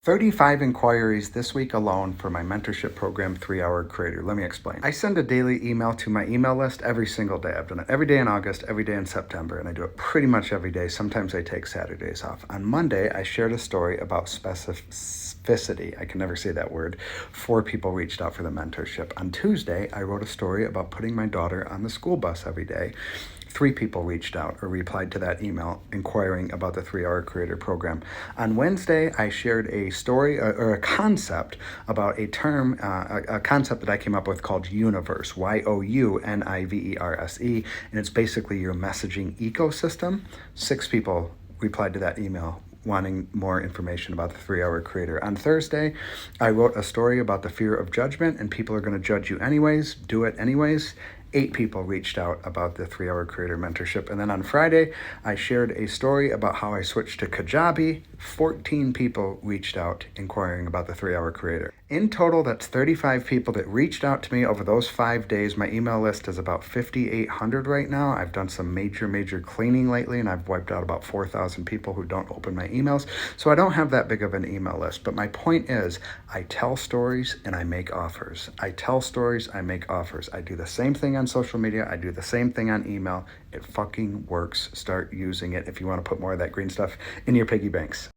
35 inquiries this week alone for my mentorship program, 3 Hour Creator. Let me explain. I send a daily email to my email list every single day. I've done it every day in August, every day in September, and I do it pretty much every day. Sometimes I take Saturdays off. On Monday, I shared a story about specificity. I can never say that word. 4 people reached out for the mentorship. On Tuesday, I wrote a story about putting my daughter on the school bus every day. 3 people reached out or replied to that email inquiring about the 3 Hour Creator program. On Wednesday, I shared a story or a concept about a term, a concept that I came up with called Youniverse, Youniverse, and it's basically your messaging ecosystem. 6 people replied to that email wanting more information about the 3 Hour Creator. On Thursday, I wrote a story about the fear of judgment, and people are going to judge you anyways, do it anyways. 8 people reached out about the 3 Hour Creator mentorship. And then on Friday, I shared a story about how I switched to Kajabi. 14 people reached out inquiring about the 3 Hour Creator. In total, that's 35 people that reached out to me over those 5 days. My email list is about 5,800 right now. I've done some major cleaning lately, and I've wiped out about 4,000 people who don't open my emails. So I don't have that big of an email list. But my point is, I tell stories and I make offers. I tell stories, I make offers. I do the same thing on social media. I do the same thing on email. It fucking works. Start using it if you want to put more of that green stuff in your piggy banks.